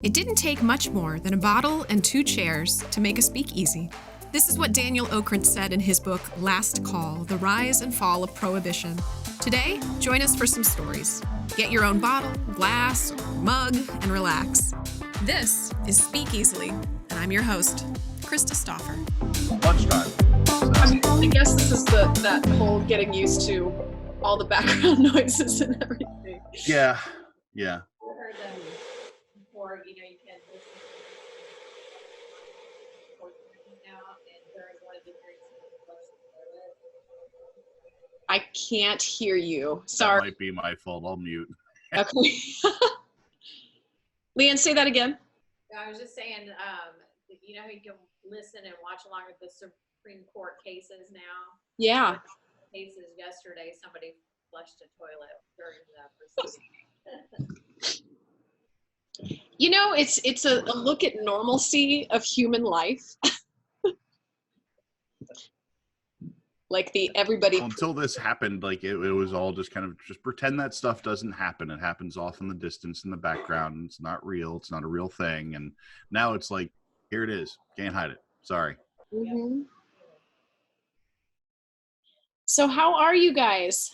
It didn't take much more than a bottle and 2 chairs to make a speakeasy. This is what Daniel Okrent said in his book, Last Call, The Rise and Fall of Prohibition. Today, join us for some stories. Get your own bottle, glass, or mug, and relax. This is Speak Easily, and I'm your host, Krista Stauffer. Lunchtime. I guess this is that whole getting used to all the background noises and everything. Yeah. I heard them before, you can listen to now, and during one of the drinks, I can't hear you. That Sorry. might be my fault. I'll mute. Okay. Leanne, say that again. I was just saying, how you can listen and watch along with the Supreme Court cases now. Yeah. Cases yesterday, somebody flushed a toilet during the proceeding. It's a look at normalcy of human life. Like everybody. Well, until this happened, like it was all just kind of just pretend that stuff doesn't happen. It happens off in the distance in the background. It's not real. It's not a real thing. And now it's like, here it is. Can't hide it. Sorry. Mm-hmm. So how are you guys?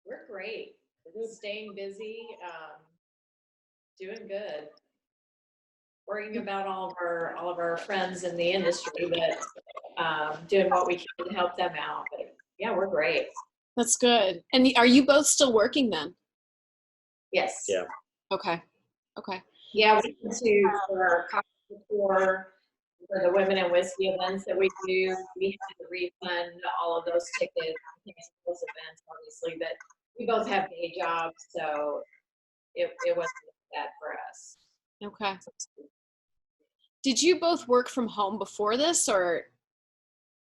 We're great. We're staying busy, doing good. Worrying about all of our friends in the industry, but doing what we can to help them out. But yeah, we're great. That's good. And are you both still working then? Yes. Yeah. Okay. Yeah, we went to for our cocktail tour for the women and whiskey events that we do. We had to refund all of those tickets and cancel those events, obviously, but we both have day jobs, so it wasn't bad for us. Okay. Did you both work from home before this, or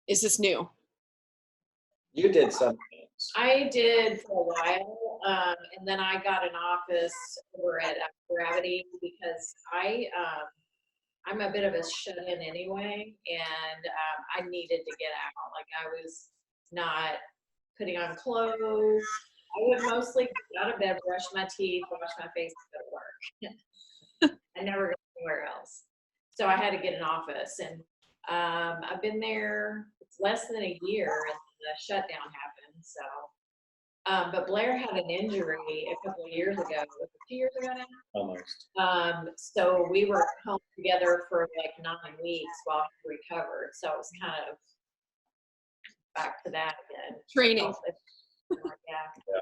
is this new? You did some things. I did for a while, and then I got an office over at Gravity because I'm a bit of a shut-in anyway, and I needed to get out. Like, I was not putting on clothes. I would mostly get out of bed, brush my teeth, wash my face, and go to work. I never go anywhere else. So I had to get an office, and I've been there. It's less than a year, and the shutdown happened. So, but Blair had an injury a couple of years ago. Was it 2 years ago now? Almost. So we were home together for like 9 weeks while he recovered. So it was kind of back to that again. Training. Yeah.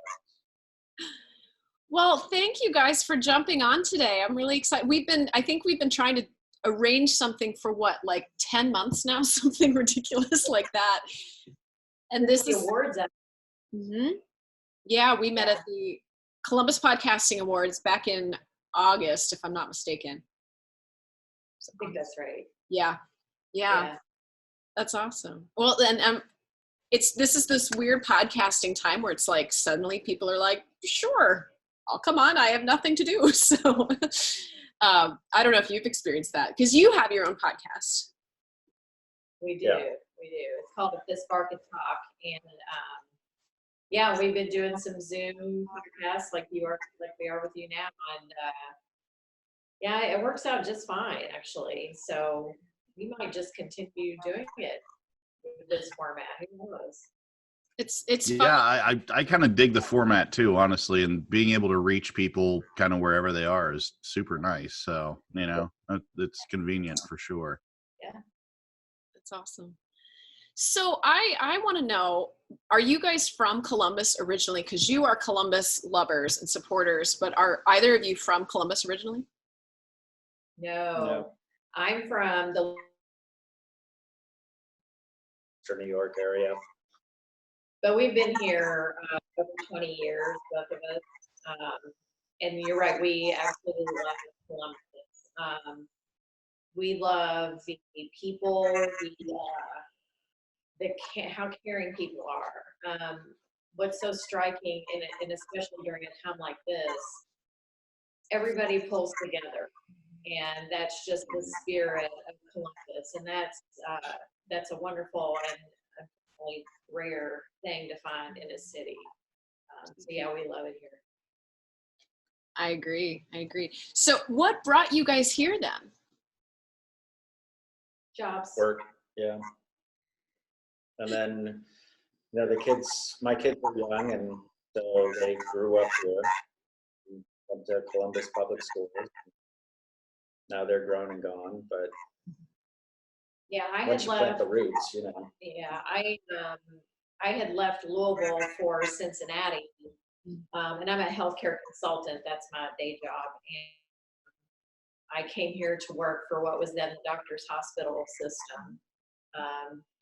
Well, thank you guys for jumping on today. I'm really excited. I think we've been trying to arrange something for like 10 months now, something ridiculous like that. And this the is awards. Mm-hmm. Yeah, we met at the Columbus Podcasting Awards back in August, if I'm not mistaken. I think that's right. Yeah. That's awesome. Well, then this is this weird podcasting time where it's like suddenly people are like, sure, I'll come on. I have nothing to do. So I don't know if you've experienced that because you have your own podcast. We do. It's called The Fist Bark and Talk. And we've been doing some Zoom podcasts like we are with you now. And it works out just fine, actually. So we might just continue doing it with this format. Who knows? It's fun. Yeah, I kind of dig the format too, honestly, and being able to reach people kind of wherever they are is super nice. So, it's convenient for sure. Yeah. That's awesome. So I want to know, are you guys from Columbus originally? Because you are Columbus lovers and supporters, but are either of you from Columbus originally? No. I'm from the New York area. But we've been here over 20 years, both of us. And you're right, we absolutely love Columbus. We love the people, how caring people are. What's so striking, and especially during a time like this, everybody pulls together. And that's just the spirit of Columbus. And that's a wonderful and really rare thing to find in a city. So we love it here. I agree. So what brought you guys here then? Jobs. Work, yeah. And then, you know, my kids were young, and so they grew up here. Went to Columbus Public Schools. Now they're grown and gone, but Yeah, I once had you plant left. the roots, you know. Yeah, I had left Louisville for Cincinnati, and I'm a healthcare consultant. That's my day job, and I came here to work for what was then the doctor's hospital system,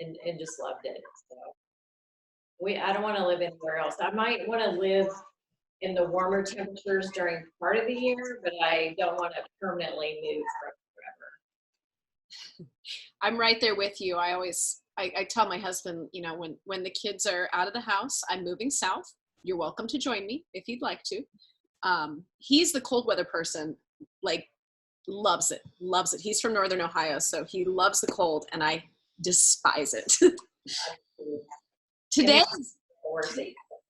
and just loved it. So I don't want to live anywhere else. I might want to live in the warmer temperatures during part of the year, but I don't want to permanently move forever. I'm right there with you. I tell my husband, you know, when the kids are out of the house, I'm moving south. You're welcome to join me if you'd like to. He's the cold weather person, like loves it. He's from Northern Ohio, so he loves the cold, and I despise it. Today,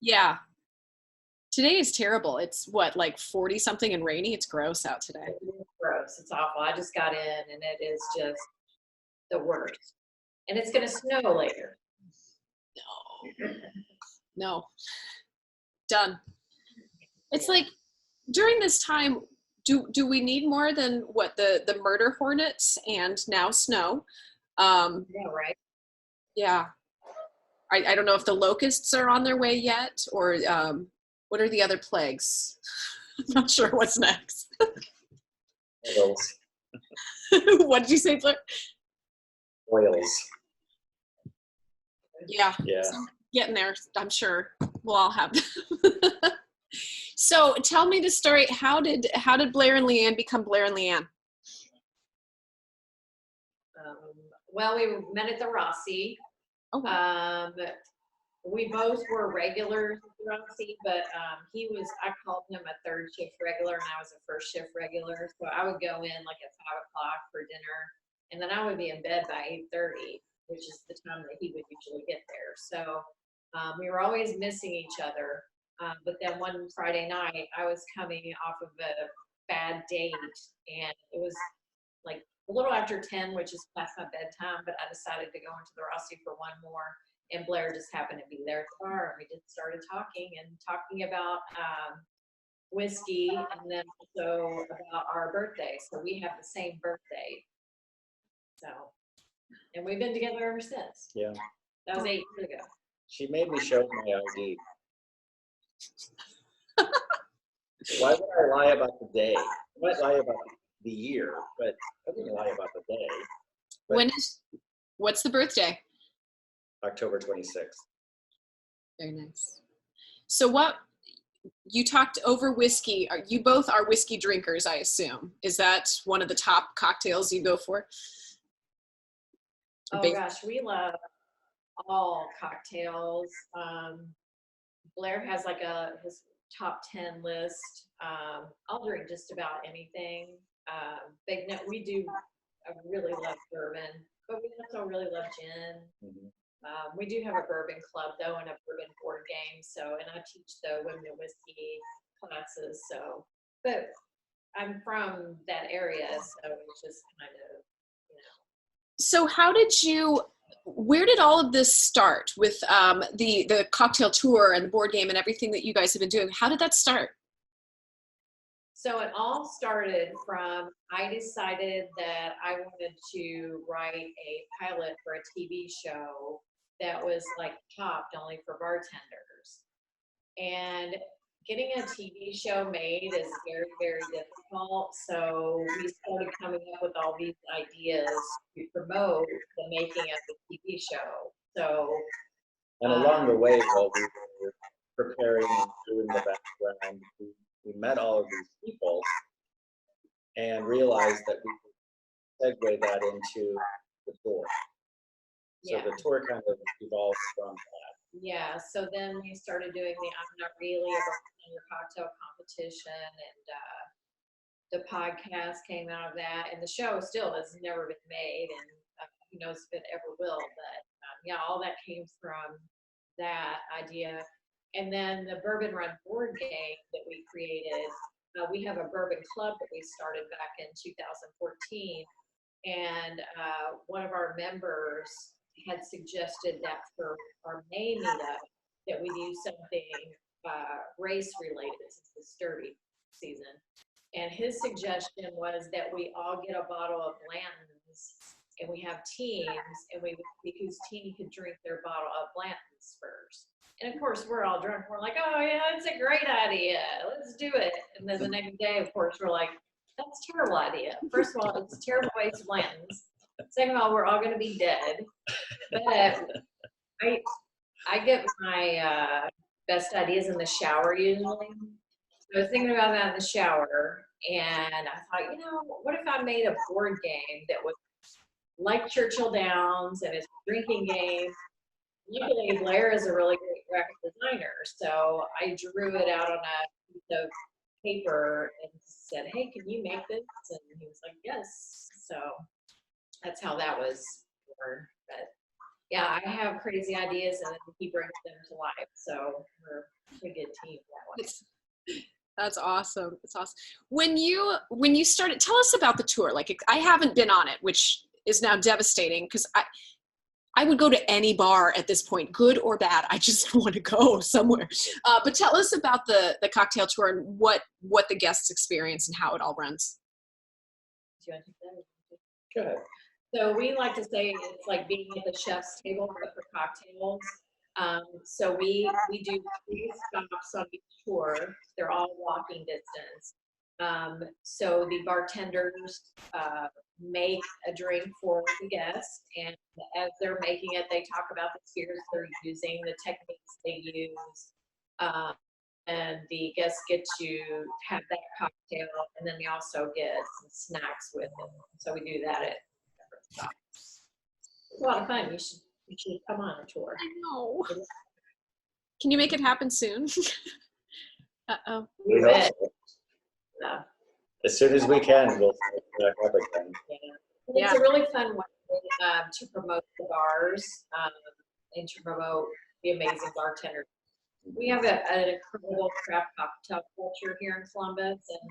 yeah. Today is terrible. It's what, like 40 something and rainy. It's gross out today. It's gross. It's awful. I just got in, and it is just the worst. And it's going to snow later. No. Done. It's like during this time, do we need more than what the murder hornets and now snow? Yeah, right. Yeah. I don't know if the locusts are on their way yet, or what are the other plagues? I'm not sure what's next. Oils. What did you say, Blair? Oils. Yeah. Yeah. Getting there, I'm sure. We'll all have them. So tell me the story. How did Blair and Leanne become Blair and Leanne? Well, we met at the Rossi. Oh, wow. We both were regulars at the Rossi, but I called him a third shift regular, and I was a first shift regular. So I would go in like at 5 o'clock for dinner, and then I would be in bed by 8:30, which is the time that he would usually get there. So we were always missing each other. But then one Friday night, I was coming off of a bad date, and it was like a little after 10, which is past my bedtime, but I decided to go into the Rossi for one more, and Blair just happened to be there at the bar, and we just started talking about whiskey, and then also about our birthday. So we have the same birthday. So, and we've been together ever since. Yeah. That was 8 years ago. She made me show my ID. Why would I lie about the day? I might lie about the year, but I wouldn't lie about the day. But What's the birthday? October 26th. Very nice. So you talked over whiskey. You both are whiskey drinkers, I assume. Is that one of the top cocktails you go for? Oh gosh, we love all cocktails. Blair has like his top 10 list. I'll drink just about anything. I really love bourbon, but we also really love gin. Mm-hmm. We do have a bourbon club though, and a bourbon board game. And I teach the women in whiskey classes. But I'm from that area, so it's just kind of, So where did all of this start with the cocktail tour and the board game and everything that you guys have been doing? How did that start? So it all started from, I decided that I wanted to write a pilot for a TV show that was like Chopped, only for bartenders. And getting a TV show made is very, very difficult. So we started coming up with all these ideas to promote the making of the TV show. And along the way, while we were preparing and doing the background, we met all of these people and realized that we could segue that into the tour. So Yeah. the tour kind of evolved from that. Yeah, so then we started doing the I'm Not Really, a bartender cocktail competition, and the podcast came out of that, and the show still has never been made, and who knows if it ever will, but yeah, all that came from that idea. And then the Bourbon Run board game that we created we have a bourbon club that we started back in 2014. And one of our members had suggested that for our May meetup, that we do something race related since it's derby season. And his suggestion was that we all get a bottle of Blanton's and we have teams, and we see whose team could drink their bottle of Blanton's first. And of course, we're all drunk. We're like, oh yeah, that's a great idea. Let's do it. And then the next day, of course, we're like, that's a terrible idea. First of all, it's a terrible waste of Blanton's. Second of all, we're all going to be dead. But I get my best ideas in the shower usually. So I was thinking about that in the shower, and I thought, what if I made a board game that was like Churchill Downs, and it's a drinking game. Luckily, Blair is a really great graphic designer, so I drew it out on a piece of paper and said, hey, can you make this? And he was like, yes. So that's how that was born. But yeah, I have crazy ideas, and then he brings them to life. So we're a pretty good team that way. That's awesome. That's awesome. When you started, tell us about the tour. Like, I haven't been on it, which is now devastating, because I would go to any bar at this point, good or bad. I just want to go somewhere. But tell us about the cocktail tour and what the guests experience and how it all runs. Do you want to take that? Go ahead. So we like to say it's like being at the chef's table, but for cocktails. So we do 3 stops on each tour. They're all walking distance. So the bartenders make a drink for the guests, and as they're making it, they talk about the spirits they're using, the techniques they use, and the guests get to have that cocktail, and then they also get some snacks with it. So we do that at different stops. It's a lot of fun. You should come on a tour. I know. Can you make it happen soon? Uh-oh. We hope so. Yeah. As soon as we can, we'll start back up again. Yeah. It's a really fun way to promote the bars and to promote the amazing bartenders. We have an incredible craft cocktail culture here in Columbus, and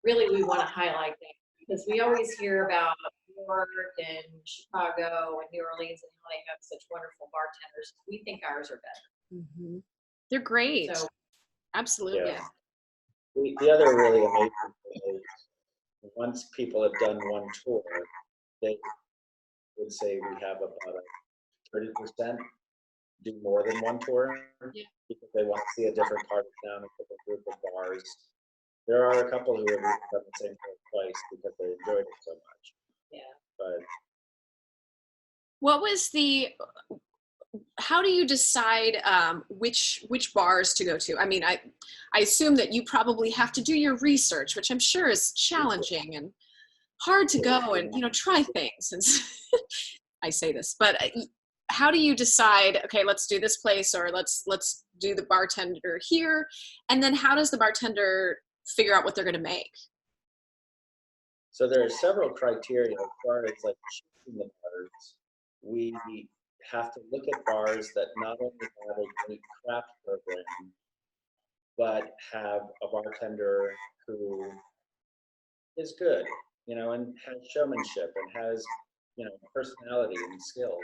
really we want to highlight that, because we always hear about New York and Chicago and New Orleans and how they have such wonderful bartenders. We think ours are better. Mm-hmm. They're great. So, absolutely. Yeah. The other really amazing thing is, once people have done one tour, they would say we have about a 30% do more than one tour, because they want to see a different part of town, a different group of bars. There are a couple who have done the same thing twice because they enjoyed it so much. Yeah. But what was how do you decide which bars to go to? I mean, I assume that you probably have to do your research, which I'm sure is challenging and hard to go and, try things. And I say this, but how do you decide, okay, let's do this place, or let's do the bartender here? And then how does the bartender figure out what they're going to make? so there are several criteria as far as like choosing the bars. We have to look at bars that not only have a great craft program, but have a bartender who is good, and has showmanship and has, personality and skills.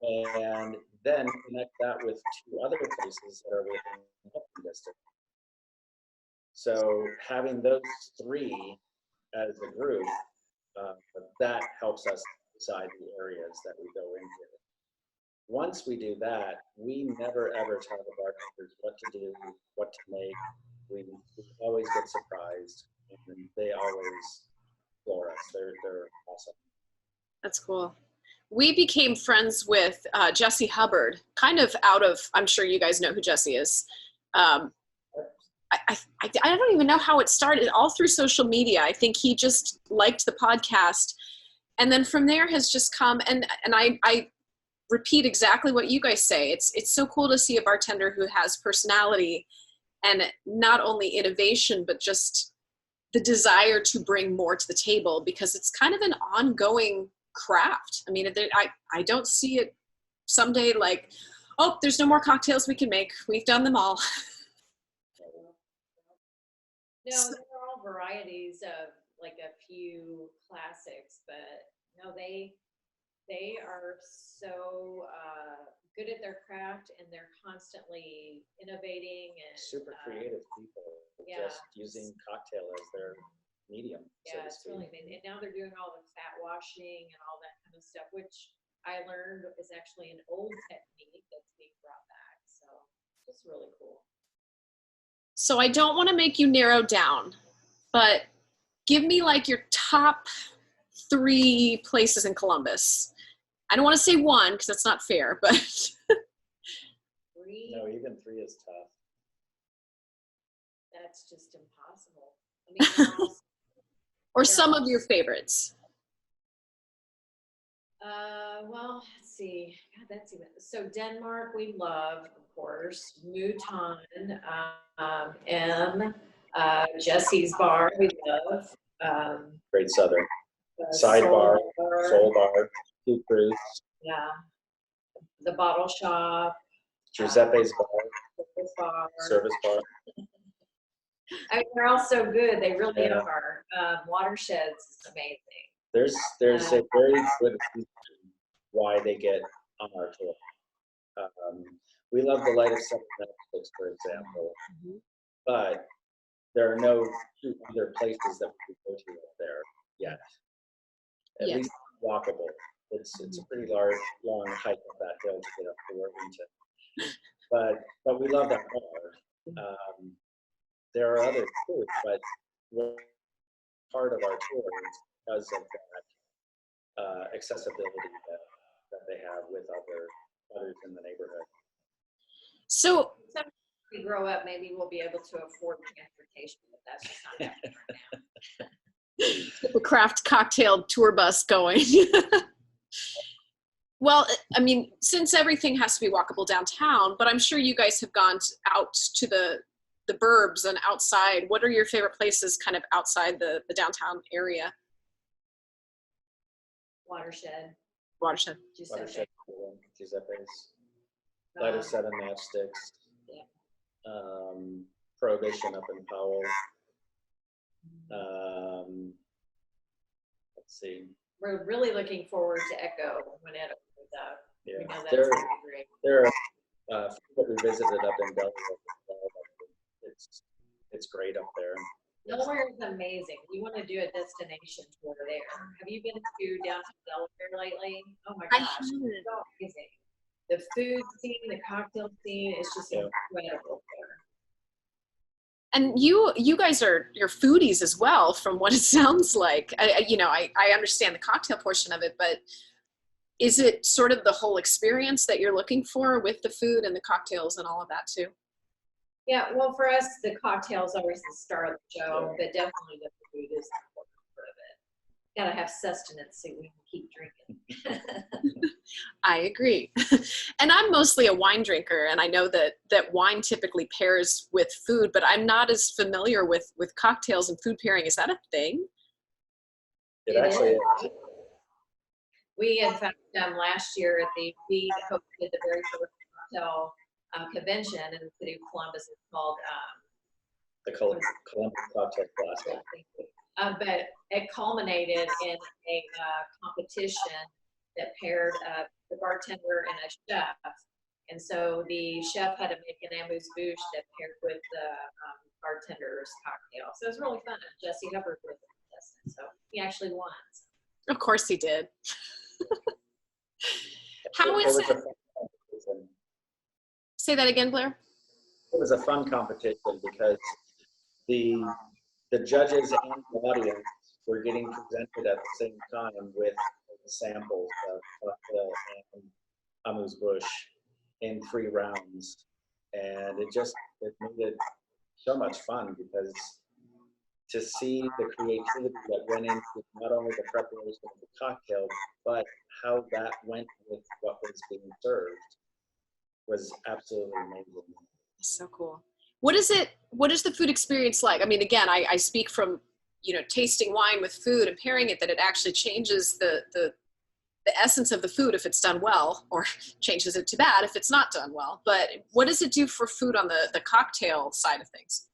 And then connect that with 2 other places that are within walking distance. So having those 3 as a group, that helps us decide the areas that we go into. Once we do that, we never ever tell the bartenders what to do, what to make. We always get surprised, and they always floor us. They're awesome. That's cool. We became friends with Jesse Hubbard, kind of out of, I'm sure you guys know who Jesse is. I don't even know how it started, all through social media. I think he just liked the podcast. And then from there has just come, and I repeat exactly what you guys say. It's so cool to see a bartender who has personality and not only innovation, but just the desire to bring more to the table, because it's kind of an ongoing craft. I mean, I don't see it someday like, oh, there's no more cocktails we can make. We've done them all. No, they're all varieties of like a few classics, but no, they are so good at their craft, and they're constantly innovating and Super creative people, yeah. just using cocktail as their medium. Yeah, so to it's speak. really amazing. And now they're doing all the fat washing and all that kind of stuff, which I learned is actually an old technique that's being brought back. So just really cool. So I don't want to make you narrow down, but give me like your top 3 places in Columbus. I don't want to say one because that's not fair, but 3, No, even 3 is tough. that's just impossible. I mean, they're all, or some of your favorites. well, let's see. God, that's even so. Denmark, we love, of course. Mouton, Jesse's Bar, we love. Great Southern. Soul Sidebar, Soul Bar, Two Cruise, Yeah. The Bottle Shop. Giuseppe's Bar, Service Bar. Service Bar. I mean, they're all so good. They really Yeah. are. Watersheds is amazing. There's a very good reason why they get on our tour. We love the light of summer Netflix, for example, but there are no 2 other places that we could go to up there yet. At Yeah. least walkable. It's a pretty long hike up that hill to get up to Worthington. But we love that bar. There are others too, but part of our tour is because of that accessibility that they have with others in the neighborhood. So When we grow up, maybe we'll be able to afford transportation, but that's just not happening right now. the craft cocktail tour bus going. Well, I mean, since everything has to be walkable downtown, but I'm sure you guys have gone out to the burbs and outside. What are your favorite places kind of outside the downtown area? Watershed. Watershed. Giuseppe. Watershed, Giuseppe's, Light of 7 Matchsticks, Prohibition up in Powell. Let's see. We're really looking forward to Echo when it opens up. Yeah, We know that's there, going to be great. there are that we visited up in Delaware. It's great up there. Delaware is amazing. We want to do a destination tour there. Have you been to downtown Delaware lately? Oh my I gosh, haven't. it's so amazing. The food scene, the cocktail scene is just Yeah. incredible there. And you guys you're foodies as well, from what it sounds like. I understand the cocktail portion of it, but is it sort of the whole experience that you're looking for with the food and the cocktails and all of that too? Yeah, well, for us, the cocktail is always the star of the show, but definitely the food is the important part of it. Got to have sustenance so we can keep drinking. I agree. And I'm mostly a wine drinker, and I know that wine typically pairs with food, but I'm not as familiar with cocktails and food pairing. Is that a thing? It actually is. We, in fact, last year we hosted the very first cocktail convention in the city of Columbus. It's called The Columbus Cocktail Classic. but it culminated in a competition that paired the bartender and a chef. And so the chef had to make an amuse-bouche that paired with the bartender's cocktail. So it was really fun. Jesse Hubbard was the contestant, so he actually won. Of course he did. How is it? Say that again, Blair. It was a fun competition because the judges and the audience were getting presented at the same time with samples of cocktail and amuse-bouche in 3 rounds, and it made it so much fun because to see the creativity that went into not only the preparation of the cocktail, but how that went with what was being served was absolutely amazing. That's so cool. What is the food experience like? I mean, again, I speak from, tasting wine with food and pairing it, that it actually changes the essence of the food if it's done well, or changes it to bad if it's not done well. But what does it do for food on the cocktail side of things?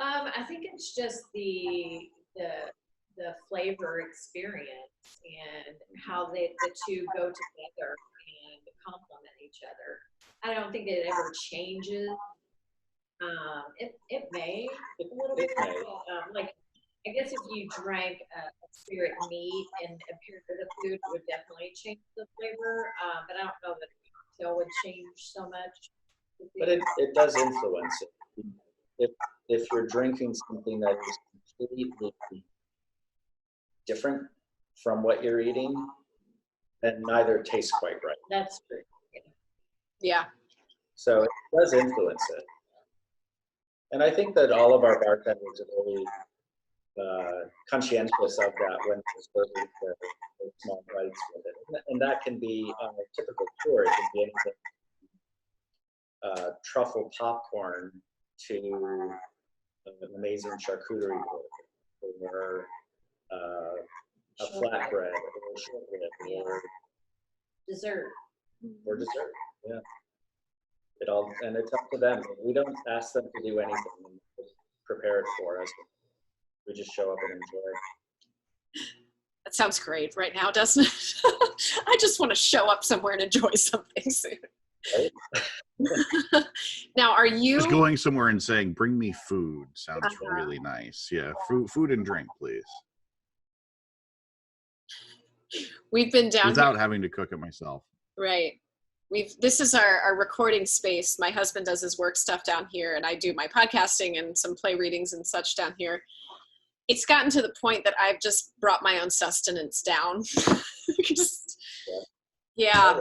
I think it's just the flavor experience and how the two go together and complement each other. I don't think it ever changes. It may a little bit, like I guess if you drank a spirit neat and appeared with the food, it would definitely change the flavor. But I don't know that a cocktail would change so much. But it does influence it. If you're drinking something that is completely different from what you're eating, then neither tastes quite right. That's true. Yeah. So it does influence it. And I think that all of our bartenders are really conscientious of that when they're serving the small bites with it. And that can be on a typical tour, it can be anything truffle popcorn to an amazing charcuterie board, or a flatbread, or shortbread, Dessert. or dessert. Yeah. And it's up to them. We don't ask them to do anything. We just prepare it for us. We just show up and enjoy. That sounds great right now, doesn't it? I just want to show up somewhere and enjoy something soon. Right? Now, are you Just going somewhere and saying, "Bring me food," sounds really nice. Yeah, food and drink, please. We've been down Without here, having to cook it myself. right? This is our recording space. My husband does his work stuff down here, and I do my podcasting and some play readings and such down here. It's gotten to the point that I've just brought my own sustenance down. Yeah,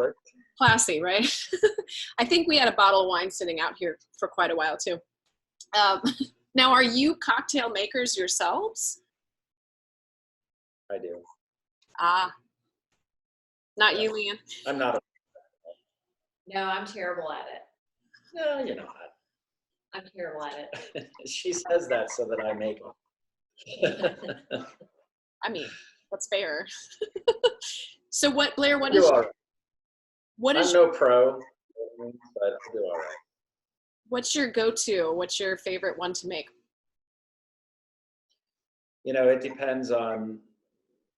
classy, right? I think we had a bottle of wine sitting out here for quite a while too. Now, are you cocktail makers yourselves? I do. Not you, Leanne. I'm not. No, I'm terrible at it. No, you're not. I'm terrible at it. She says that so that I make it. I mean, that's fair. So what, Blair, I do all right. I'm no pro, but I do all right. what's your go-to? What's your favorite one to make? You know, it depends on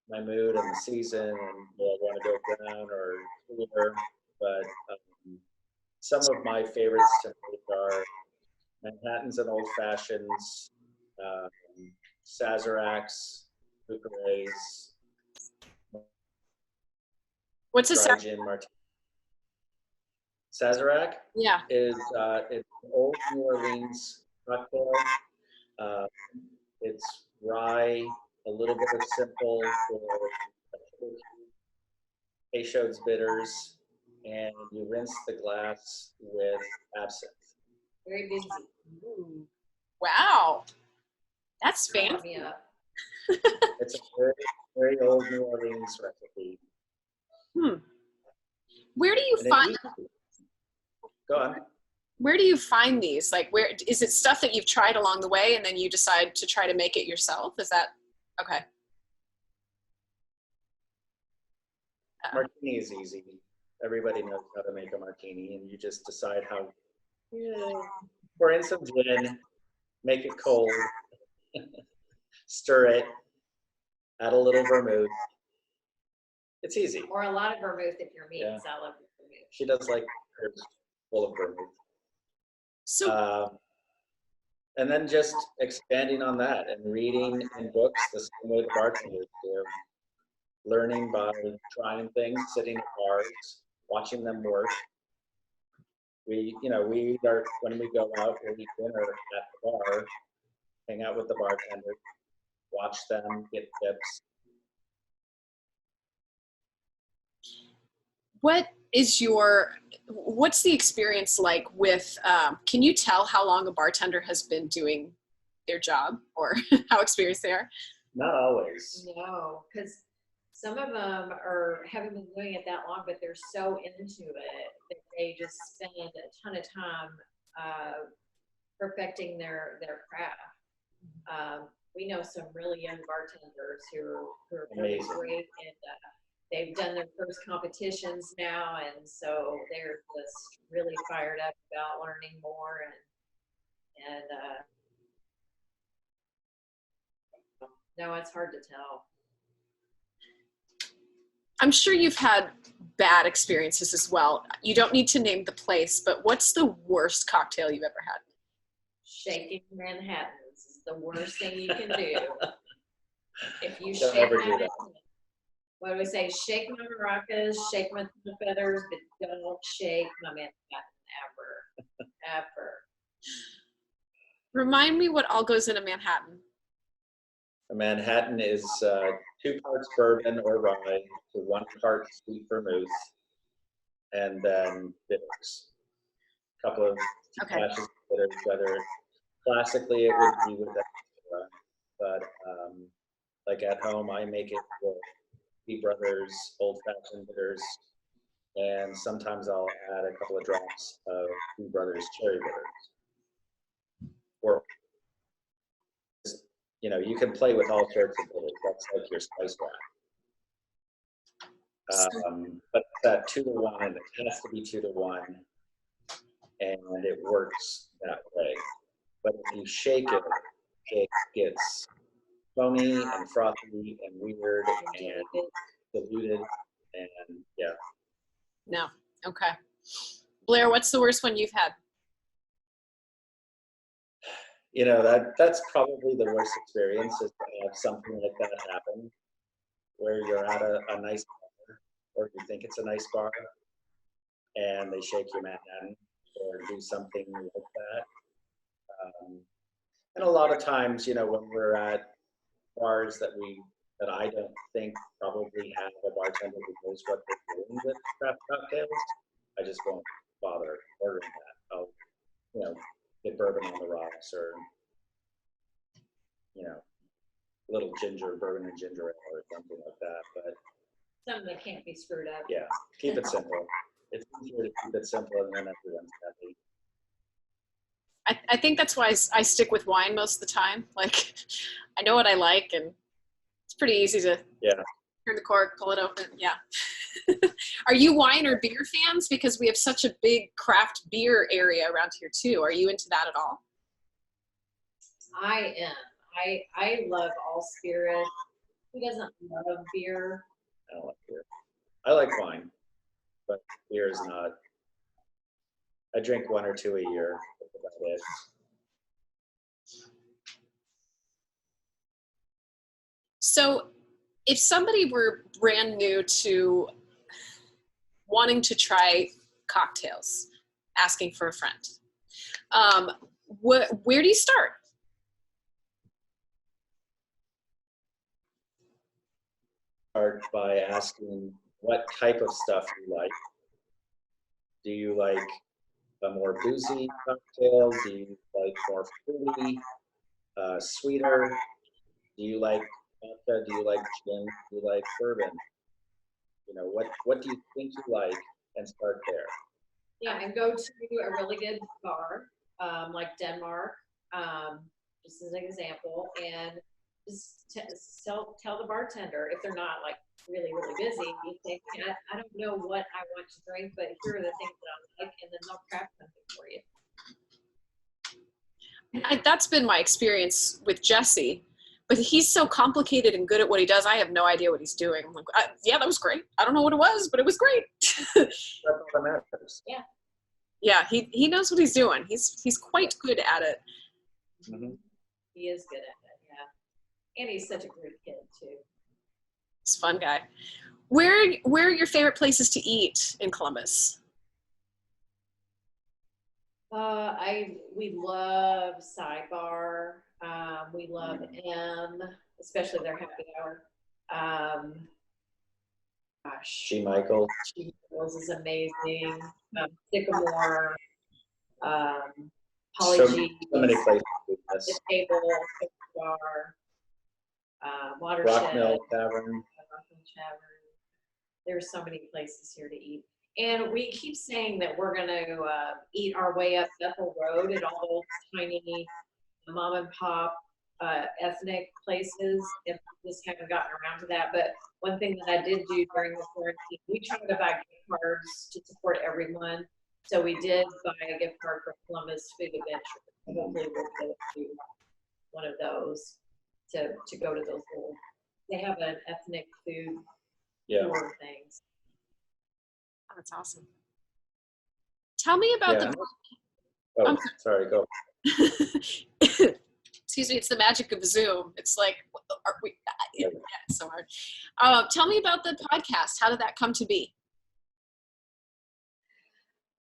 my mood and the season, and do I want to go brown or clear. But some of my favorites to make are Manhattans and Old Fashions, Sazeracs, Bucharest, What's a dry gin martini. Sazerac Yeah. is it's an old New Orleans cocktail. It's rye, a little bit of simple for Peychaud's bitters, and you rinse the glass with absinthe. Very busy. Ooh. Wow. That's fancy. Yeah. It's a very, very old New Orleans recipe. Where do you And find go on. where do you find these? Like, where is it stuff that you've tried along the way and then you decide to try to make it yourself? Is that okay? Martini is easy. Everybody knows how to make a martini, and you just decide how. Pour in some gin, make it cold, stir it, add a little vermouth. It's easy. Or a lot of vermouth if you're me, Yeah. because I love vermouth. She does like hers full of vermouth. So And then just expanding on that and reading in books the same way the bartenders do. Learning by trying things, sitting at bars, watching them work. We are, when we go out, we'll eat dinner at the bar, hang out with the bartenders, watch them, get tips. what's the experience like with, can you tell how long a bartender has been doing their job or how experienced they are? Not always. No, because some of them haven't been doing it that long, but they're so into it that they just spend a ton of time perfecting their craft. We know some really young bartenders who are really Amazing. great, and they've done their first competitions now, and so they're just really fired up about learning more and No, it's hard to tell. I'm sure you've had bad experiences as well. You don't need to name the place, but what's the worst cocktail you've ever had? Shaking Manhattans is the worst thing you can do. If you Don't shake ever my do that. Manhattan, what do we say? Shake my maracas, shake my feathers, but don't shake my Manhattan ever. Ever. Remind me what all goes in a Manhattan. A Manhattan is 2 parts bourbon or rye to 1 part sweet vermouth, and then bitters. A couple of Okay. flashes of bitters, whether classically it would be with extra, but like at home I make it with Beavers Brothers old-fashioned bitters, and sometimes I'll add a couple of drops of Beavers Brothers cherry bitters. Or you can play with all sorts of bitters. That's like your spice rack. But it's at 2 to 1, and it has to be 2 to 1, and it works that way. But if you shake it, it gets foamy and frothy and weird and diluted, and yeah. No. Okay. Blair, what's the worst one you've had? That's probably the worst experience, is to have something like that happen, where you're at a nice bar, or you think it's a nice bar, and they shake your Manhattan or do something like that. And a lot of times, when we're at bars that I don't think probably have a bartender who knows what they're doing with craft cocktails, I just won't bother ordering that. I'll, get bourbon on the rocks, or little bourbon and ginger ale or something like that. But Something that can't be screwed up. yeah, keep it simple. It's easier to keep it simple, and then everyone's happy. I think that's why I stick with wine most of the time. Like, I know what I like, and it's pretty easy to turn the cork, pull it open. Yeah. Are you wine or beer fans? Because we have such a big craft beer area around here too. Are you into that at all? I am. I love all spirits. Who doesn't love beer? I don't like beer. I like wine, but beer is not. I drink 1 or 2 a year. That's about it. So if somebody were brand new to wanting to try cocktails, asking for a friend, where do you start? Start by asking what type of stuff you like. Do you like a more boozy cocktail? Do you like more fruity, sweeter? Do you like vodka? Do you like gin? Do you like bourbon? What do you think you like, and start there. Yeah, and go to a really good bar, like Denmark, just as an example, and just tell the bartender, if they're not like really, really busy, you say, I don't know what I want to drink, but here are the things that I like, and then they'll craft something for you. That's been my experience with Jesse, but he's so complicated and good at what he does. I have no idea what he's doing. I'm like, yeah, that was great. I don't know what it was, but it was great. That's what matters. Yeah. Yeah, he knows what he's doing. He's quite good at it. Mm-hmm. He is good at it, yeah. And he's such a great kid too. He's a fun guy. Where are your favorite places to eat in Columbus? We love Sidebar. We love M, especially their happy hour. G. Michael. G. Michael's is amazing. Sycamore. So Poly many places to do this. The Table, Bar, Watershed. Rock Mill Tavern. Rockmill Tavern. There's so many places here to eat. And we keep saying that we're going to eat our way up Bethel Road at all those tiny mom and pop ethnic places. And we just haven't gotten around to that. But one thing that I did do during the quarantine, we tried to buy gift cards to support everyone. So we did buy a gift card for Columbus Food Adventure. Hopefully we'll go to one of those. to go to those little, they have an ethnic food Yeah. tour things. Oh, that's awesome. Tell me about Yeah. the Oh, sorry, go. excuse me, it's the magic of Zoom. It's like, are we, yeah, it's so hard. Tell me about the podcast. How did that come to be?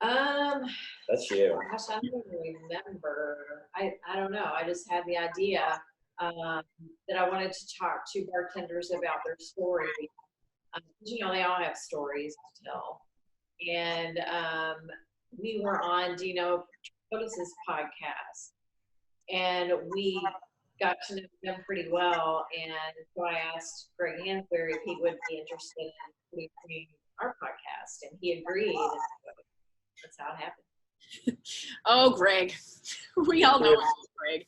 That's you. Gosh, I don't even remember. I don't know. I just had the idea that I wanted to talk to bartenders about their story. You know, they all have stories to tell. And we were on Dino Otis's podcast, and we got to know them pretty well. And so I asked Greg Hansberry if he would be interested in doing our podcast, and he agreed. And so that's how it happened. Oh, Greg. We all know Greg.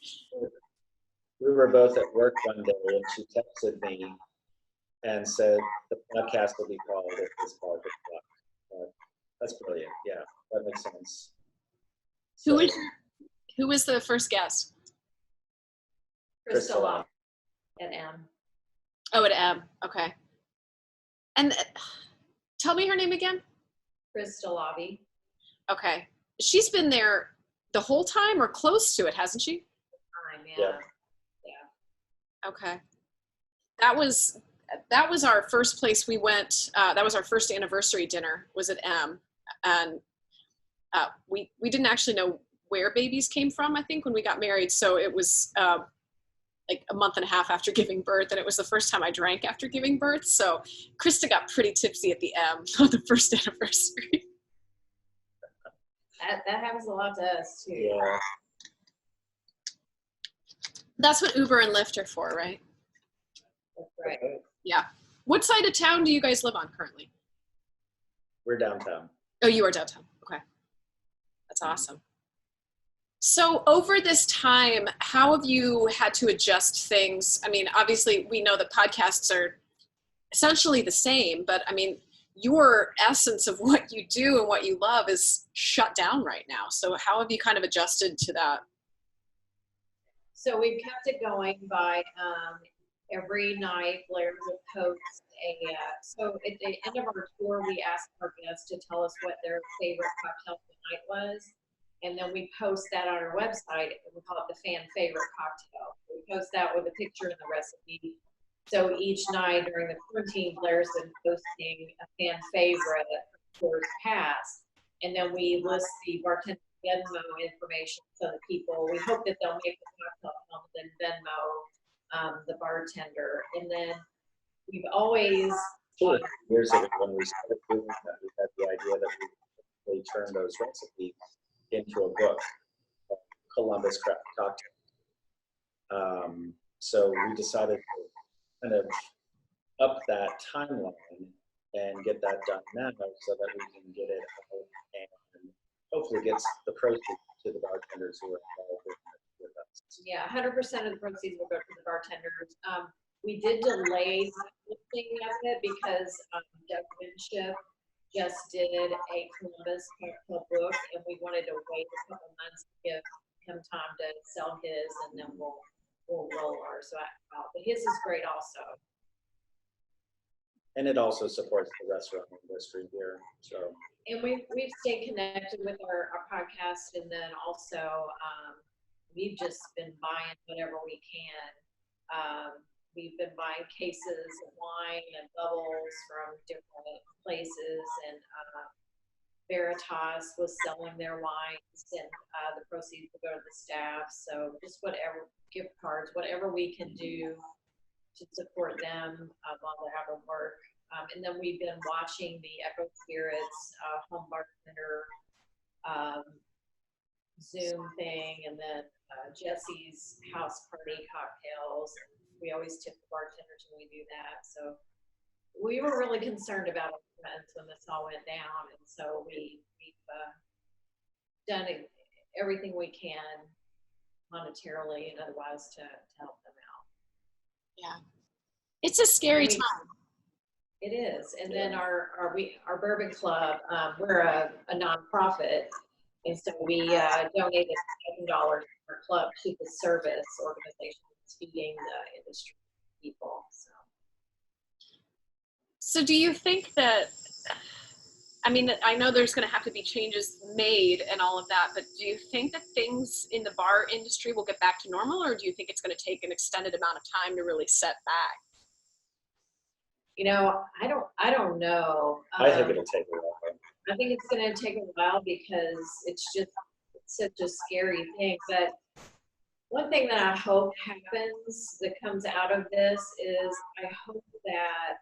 We were both at work one day, and she texted me and said the podcast will be called "If This Bar Gets Locked." That's brilliant. Yeah, that makes sense. Who was the first guest? Crystal at M. Oh, at M. Okay. And tell me her name again. Crystal Lobby. Okay. She's been there the whole time or close to it, hasn't she? Yeah. Okay. That was our first place we went. That was our first anniversary dinner, was at M. And we didn't actually know where babies came from, I think, when we got married. So it was like a month and a half after giving birth, and it was the first time I drank after giving birth. So Krista got pretty tipsy at the M on the first anniversary. That happens a lot to us too. Yeah. That's what Uber and Lyft are for, right? That's right. Yeah. What side of town do you guys live on currently? We're downtown. Oh, you are downtown. Okay. That's awesome. So over this time, how have you had to adjust things? I mean, obviously we know that podcasts are essentially the same, but I mean, your essence of what you do and what you love is shut down right now. So how have you kind of adjusted to that? So we've kept it going by every night Blair will post so at the end of our tour, we asked our guests to tell us what their favorite cocktail of the night was. And then we post that on our website, and we call it the fan favorite cocktail. We post that with a picture and the recipe. So each night during the quarantine, Blair's been posting a fan favorite for tours past. And then we list the bartender Venmo information so that people, we hope that they'll make the cocktail come and then Venmo the bartender. And then we've always Years ago, when we started doing that, we had the idea that we turned those recipes into a book, Columbus Craft Cocktail. So we decided to kind of up that timeline and get that done now so that we can get it out and hopefully gets the proceeds to the bartenders who are involved with us. Yeah, 100% of the proceeds will go to the bartenders. We did delay listing of it because Doug Winship just did a Columbus cocktail book, and we wanted to wait a couple months to give him time to sell his, and then we'll roll ours out. But his is great also. And it also supports the restaurant industry here. So. And we've stayed connected with our podcast, and then also we've just been buying whatever we can. We've been buying cases of wine and bubbles from different places, and Veritas was selling their wines, and the proceeds will go to the staff. So just whatever, gift cards, whatever we can do to support them while they're out of work. And then we've been watching the Echo Spirits home bartender Zoom thing, and then Jesse's house party cocktails. We always tip the bartenders when we do that. So we were really concerned about it when this all went down, and so we've done everything we can monetarily and otherwise to help them out. Yeah, it's a scary time. It is. And then our bourbon club, we're a nonprofit, and so we donated $1,000 to our club to the service organization. feeding the industry people. So do you think that, I mean, I know there's going to have to be changes made and all of that, but do you think that things in the bar industry will get back to normal, or do you think it's going to take an extended amount of time to really set back? You know, I don't know. I think it'll take a while. I think it's going to take a while because it's such a scary thing. But one thing that I hope happens that comes out of this is I hope that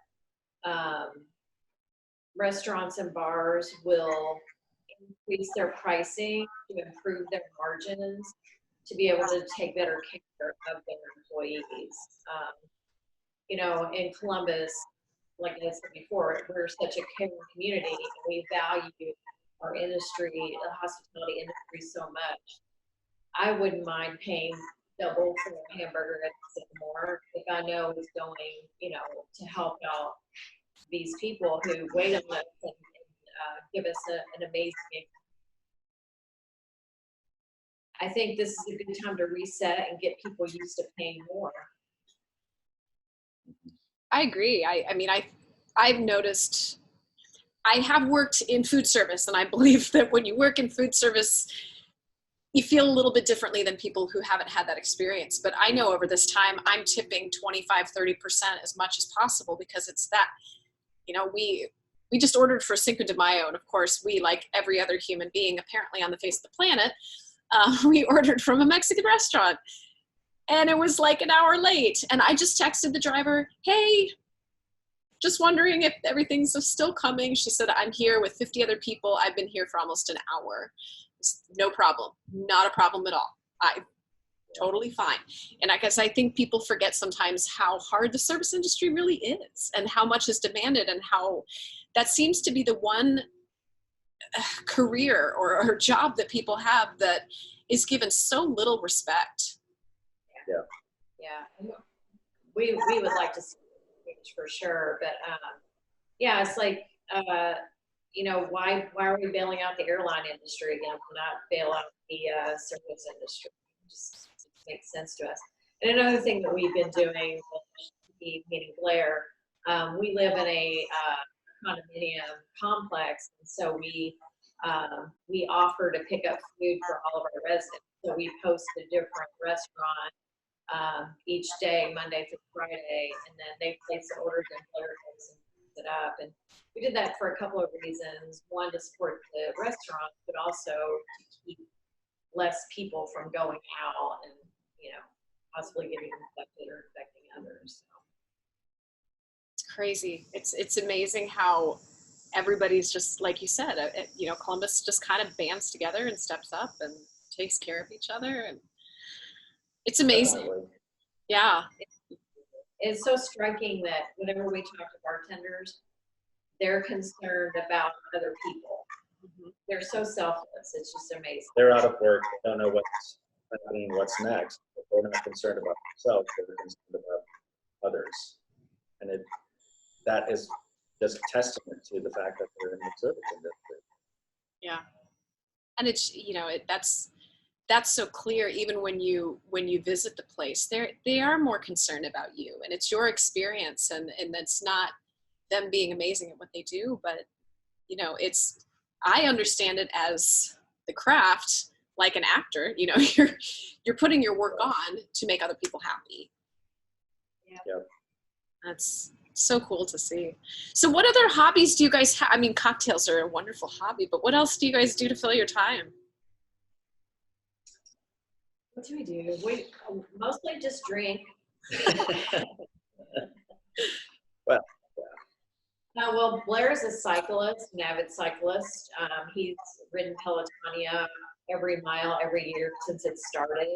restaurants and bars will increase their pricing to improve their margins to be able to take better care of their employees. You know, in Columbus, like I said before, we're such a caring community and we value our industry, the hospitality industry so much. I wouldn't mind paying double for a hamburger and more if I know it's going, you know, to help out these people who wait on us and give us an amazing. I think this is a good time to reset and get people used to paying more. I agree. I mean, I've noticed, I have worked in food service, and I believe that when you work in food service, you feel a little bit differently than people who haven't had that experience. But I know over this time, I'm tipping 25-30% as much as possible because it's that, you know, we just ordered for Cinco de Mayo, and of course, we, like every other human being apparently on the face of the planet, we ordered from a Mexican restaurant. And it was like an hour late. And I just texted the driver, hey, just wondering if everything's still coming. She said, I'm here with 50 other people. I've been here for almost an hour. No problem. Not a problem at all. I'm totally fine. And I guess I think people forget sometimes how hard the service industry really is and how much is demanded and how that seems to be the one career or job that people have that is given so little respect. Yeah, we would like to see it for sure, but yeah, it's like you know, why are we bailing out the airline industry again? We're not bail out the service industry. It just makes sense to us. And another thing that we've been doing, meaning Blair, we live in a condominium complex, and so we offer to pick up food for all of our residents. So we post a different restaurant each day, Monday through Friday, and then they place the orders and Blair goes and picks it up. And we did that for a couple of reasons. One, to support the restaurant, but also to keep less people from going out and, you know, possibly getting infected or infecting others. So. It's crazy. It's amazing how everybody's just, like you said, you know, Columbus just kind of bands together and steps up and takes care of each other, and it's amazing. Definitely. Yeah. It's so striking that whenever we talk to bartenders, they're concerned about other people. Mm-hmm. They're so selfless. It's just amazing. They're out of work. They don't know what's happening, what's next. But they're not concerned about themselves. They're concerned about others. And that is just a testament to the fact that they're in the service industry. Yeah. And it's, you know, that's so clear even when you visit the place. They are more concerned about you, and it's your experience, and it's not them being amazing at what they do, but you know, I understand it as the craft, like an actor, you know, you're putting your work on to make other people happy. Yep. That's so cool to see. So what other hobbies do you guys have? I mean, cocktails are a wonderful hobby, but what else do you guys do to fill your time? What do we do? We mostly just drink. Well, well, Blair is a cyclist, an avid cyclist. He's ridden Pelotonia every mile every year since it started.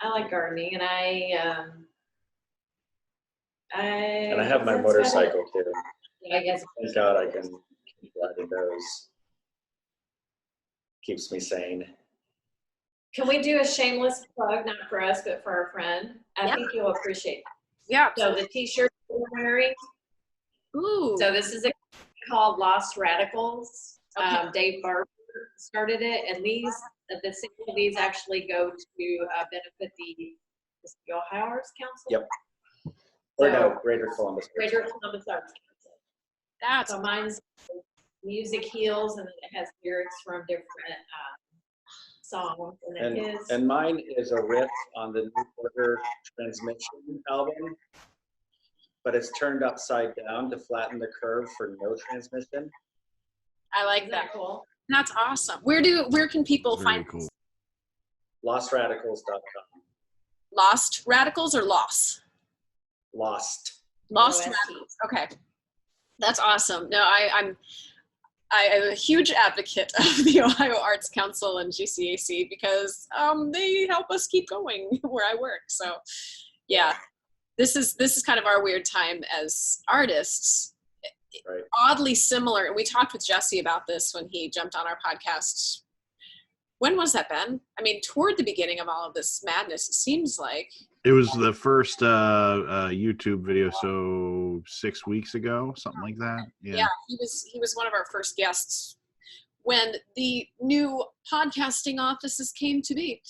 I like gardening, and I have my motorcycle too. I guess. Thank God I can keep riding those. Keeps me sane. Can we do a shameless plug, not for us, but for our friend? I think you'll appreciate it. Yeah. So the t-shirt we're wearing. Ooh. So this is called Lost Radicals. Okay. Dave Barber started it, and the sale of these actually go to benefit the Ohio Arts Council. Yep. Or no, Greater Columbus. Greater Columbus Arts Council. That's So mine's Music Heals, and it has lyrics from different songs. And then his. And mine is a riff on the New Order Transmission album, but it's turned upside down to flatten the curve for no transmission. I like Isn't that. that cool? That's awesome. Where can people Very find cool. LostRadicals.com. Lost Radicals or Loss? Lost. Lost OST. Radicals. Okay. That's awesome. No, I'm a huge advocate of the Ohio Arts Council and GCAC because they help us keep going where I work. So yeah, this is kind of our weird time as artists. Right. Oddly similar. And we talked with Jesse about this when he jumped on our podcast. When was that, Ben? I mean, toward the beginning of all of this madness, it seems like. It was the first YouTube video, so 6 weeks ago, something like that. Yeah, he was one of our first guests when the new podcasting offices came to be.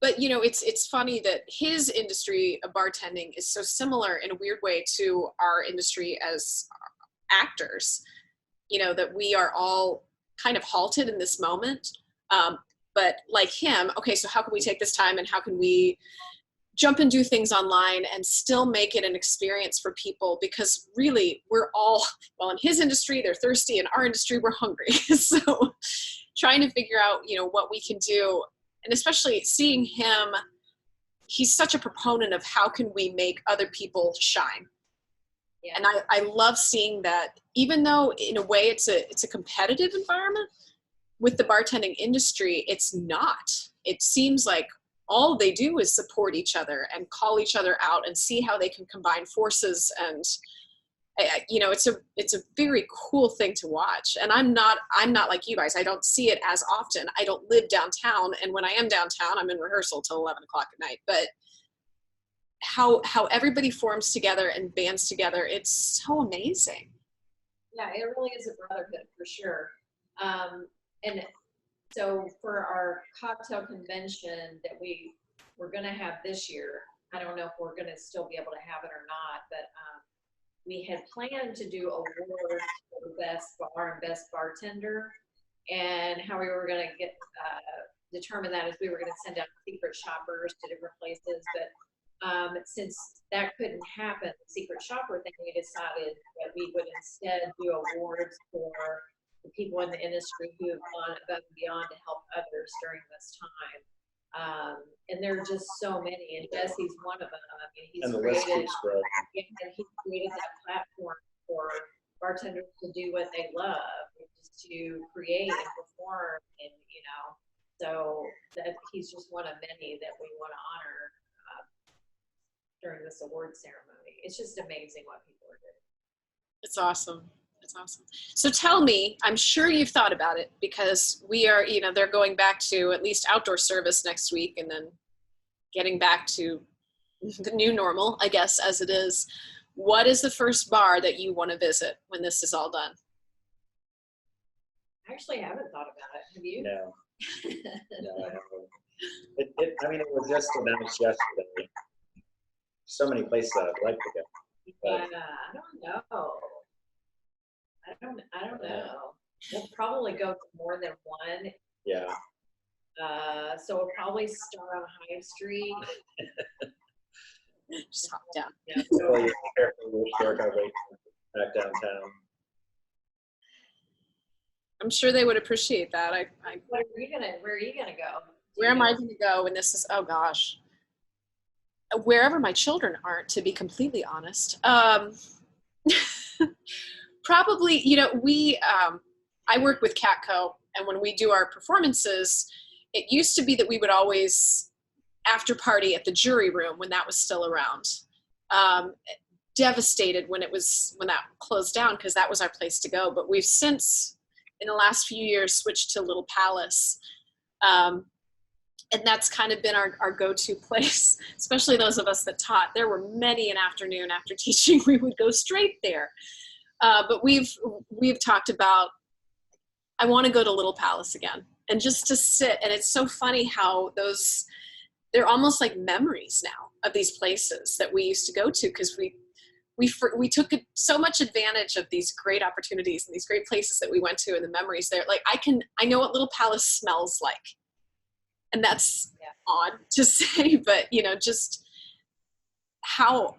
But you know, it's funny that his industry of bartending is so similar in a weird way to our industry as actors. You know, that we are all kind of halted in this moment. But like him, okay, so how can we take this time and how can we jump and do things online and still make it an experience for people? Because really, we're all, well, in his industry, they're thirsty. In our industry, we're hungry. So trying to figure out, you know, what we can do, and especially seeing him, he's such a proponent of how can we make other people shine. Yeah. And I love seeing that, even though in a way it's a competitive environment, with the bartending industry, it's not. It seems like all they do is support each other and call each other out and see how they can combine forces. And you know, it's a very cool thing to watch. And I'm not like you guys. I don't see it as often. I don't live downtown, and when I am downtown, I'm in rehearsal till 11 o'clock at night. But how everybody forms together and bands together, it's so amazing. Yeah, it really is a brotherhood for sure. And so for our cocktail convention that we're going to have this year, I don't know if we're going to still be able to have it or not, but we had planned to do awards for the best bar and best bartender. And how we were going to determine that is we were going to send out secret shoppers to different places. But since that couldn't happen, the secret shopper thing, we decided that we would instead do awards for the people in the industry who have gone above and beyond to help others during this time. And there are just so many, and Jesse's one of them. I mean, he's And the list created, keeps growing. and he created that platform for bartenders to do what they love, which is to create and perform, and you know, so that he's just one of many that we want to honor during this award ceremony. It's just amazing what people are doing. It's awesome. It's awesome. So tell me, I'm sure you've thought about it because we are, you know, they're going back to at least outdoor service next week and then getting back to the new normal, I guess, as it is. What is the first bar that you want to visit when this is all done? I actually haven't thought about it. Have you? No. No, I haven't. I mean, it was just announced yesterday. So many places I'd like to go. Yeah, I don't know. I don't know. We'll probably go to more than one. Yeah. So we'll probably start on High Street. Just hop down. Yeah, So so, you're careful, we'll work our way back downtown. I'm sure they would appreciate that. where are you gonna go? Where am I going to go when this is, oh gosh, wherever my children aren't, to be completely honest. Probably, you know, I work with Catco, and when we do our performances, it used to be that we would always after party at the jury room when that was still around. Devastated when that closed down because that was our place to go. But we've since, in the last few years, switched to Little Palace. And that's kind of been our go-to place, especially those of us that taught. There were many an afternoon after teaching, we would go straight there. But we've talked about, I want to go to Little Palace again and just to sit. And it's so funny how they're almost like memories now of these places that we used to go to, because we took so much advantage of these great opportunities and these great places that we went to, and the memories there. Like I know what Little Palace smells like, and that's odd to say, but just how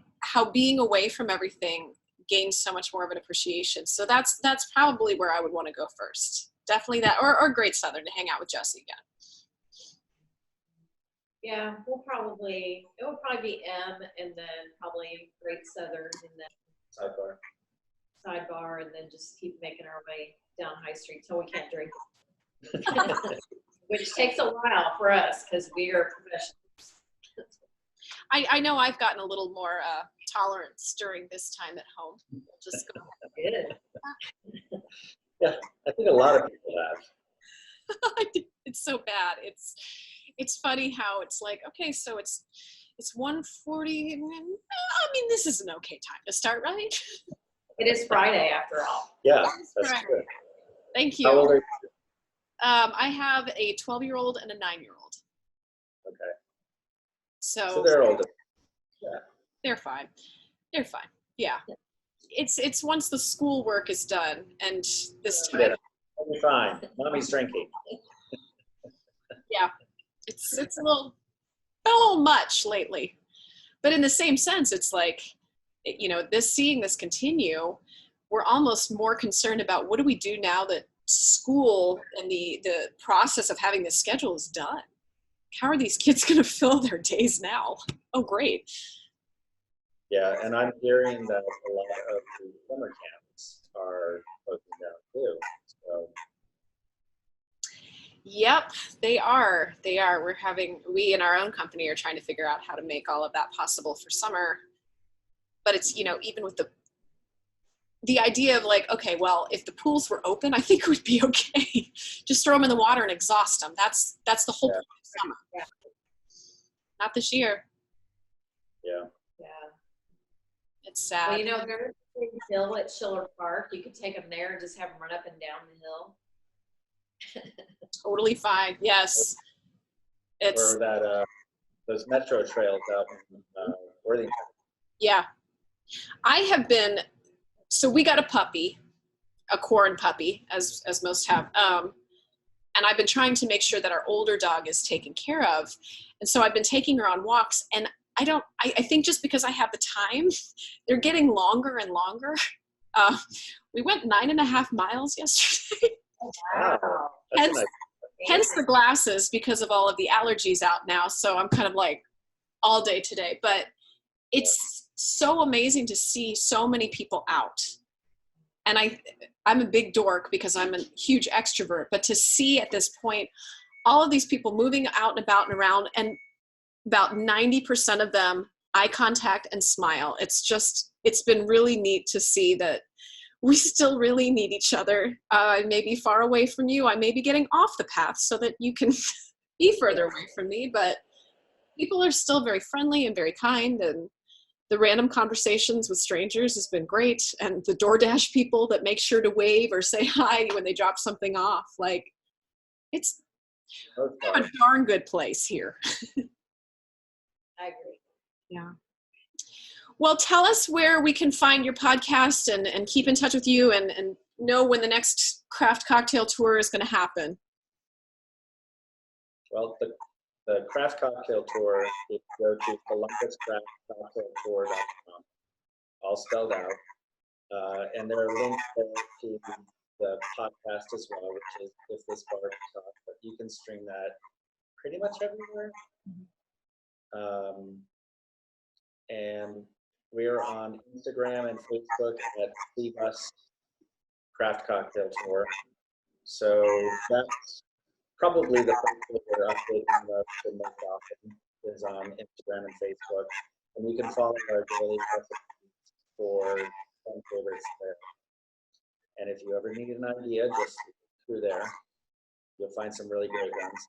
being away from everything gains so much more of an appreciation. So that's probably where I would want to go first. Definitely that, or Great Southern to hang out with Jesse again. Yeah, it will probably be M, and then probably Great Southern, and then sidebar, and then just keep making our way down High Street till we can't drink, which takes a while for us because we are professionals. I know I've gotten a little more tolerance during this time at home. We'll just go. Yeah, I think a lot of people have. It's so bad. It's funny how it's like, okay, so it's 1:40. I mean, this is an okay time to start, right? It is Friday after all. Yeah, that's true. Thank you. How old are you? I have a 12-year-old and a 9-year-old. Okay. So they're older. Yeah. They're fine. They're fine. Yeah. It's once the school work is done, and this time. Yeah. You're fine. Mommy's drinking. Yeah. It's a little much lately, but in the same sense, it's like, seeing this continue, we're almost more concerned about what do we do now that school and the process of having this schedule is done. How are these kids going to fill their days now? Oh, great. Yeah, and I'm hearing that a lot of the summer camps are closing down too. So. Yep, they are. We in our own company are trying to figure out how to make all of that possible for summer. But it's, even with the idea of like, okay, well, if the pools were open, I think it would be okay. Just throw them in the water and exhaust them. That's the whole point of summer. Yeah. Not this year. Yeah. Yeah. It's sad. Well, there's a big hill at Schiller Park. You could take them there and just have them run up and down the hill. Totally fine. Yes. Or that those metro trails out in Worthington. Yeah. I have been, so we got a puppy, a corn puppy, as most have. And I've been trying to make sure that our older dog is taken care of. And so I've been taking her on walks, and I think just because I have the time, they're getting longer and longer. We went 9.5 miles yesterday. Wow. Hence the glasses, because of all of the allergies out now. So I'm kind of like all day today, but it's so amazing to see so many people out. And I'm a big dork because I'm a huge extrovert, but to see at this point, all of these people moving out and about and around, and about 90% of them eye contact and smile. It's been really neat to see that we still really need each other. I may be far away from you. I may be getting off the path so that you can be further away from me, but people are still very friendly and very kind, and the random conversations with strangers has been great. And the DoorDash people that make sure to wave or say hi when they drop something off. Like, it's a darn good place here. I agree. Yeah. Well, tell us where we can find your podcast and keep in touch with you and know when the next craft cocktail tour is going to happen. Well, the craft cocktail tour, you go to columbuscraftcocktailtour.com, all spelled out. And there are links there to the podcast as well, which is If This Bar Can Talk, but you can stream that pretty much everywhere. And we're on Instagram and Facebook at CBus Craft Cocktail Tour. So that's probably the place that we're updating the most often is on Instagram and Facebook. And you can follow our daily recipes for some favorites there. And if you ever need an idea, just through there. You'll find some really great ones.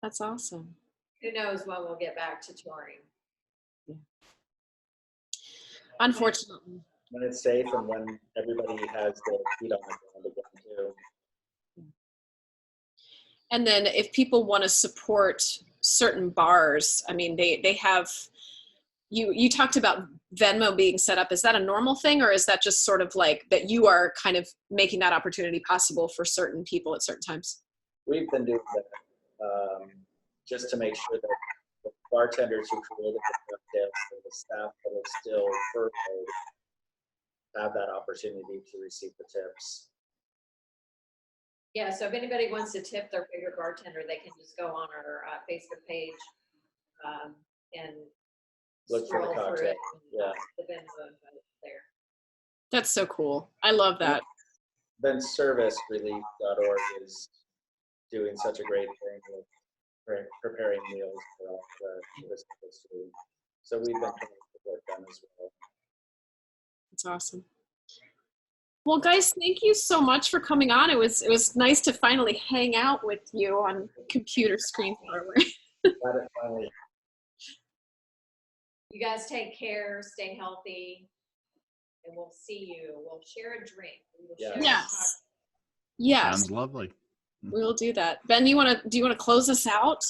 That's awesome. Who knows when we'll get back to touring? Unfortunately. when it's safe and when everybody has their feet on the ground again too. And then if people want to support certain bars, I mean, they have, you talked about Venmo being set up. Is that a normal thing, or is that just sort of like that you are kind of making that opportunity possible for certain people at certain times? We've been doing that just to make sure that the bartenders who created the cocktails and the staff that are still furloughed have that opportunity to receive the tips. Yeah, so if anybody wants to tip their favorite bartender, they can just go on our Facebook page and Look for the scroll through cocktail. it. Yeah. The Venmo there. That's so cool. I love that. Then servicerelief.org is doing such a great thing with preparing meals for all the Christmas food. So we've been trying to support them as well. That's awesome. Well, guys, thank you so much for coming on. It was nice to finally hang out with you on computer screen forward. Glad it finally. You guys take care, stay healthy, and we'll see you. We'll share a drink. We will Yes. share a Yes. Yes, Sounds lovely. we will do that. Ben, do you want to close us out?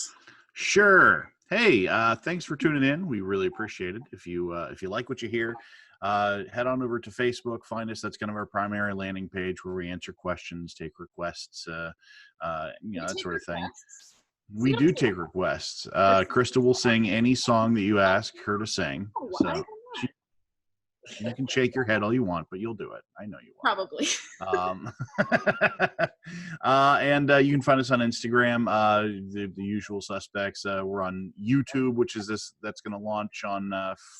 Sure. Hey, thanks for tuning in. We really appreciate it. If you like what you hear, head on over to Facebook. Find us. That's kind of our primary landing page where we answer questions, take requests, that sort of thing. We do take requests. Krista will sing any song that you ask her to sing. Oh, So why not? you can shake your head all you want, but you'll do it. I know you will. Probably. And you can find us on Instagram, the usual suspects. We're on YouTube, which is that's going to launch on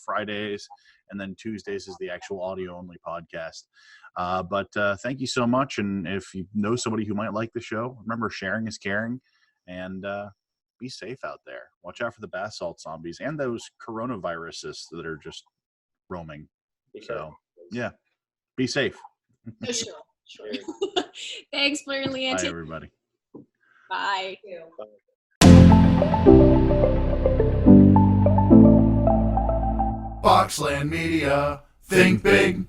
Fridays, and then Tuesdays is the actual audio only podcast. But thank you so much. And if you know somebody who might like the show, remember, sharing is caring, and be safe out there. Watch out for the bath salt zombies and those coronaviruses that are just roaming. So yeah, be safe. For sure. Thanks, Blair and Leigh. Bye, everybody. Bye. Thank you. Boxland Media. Think big.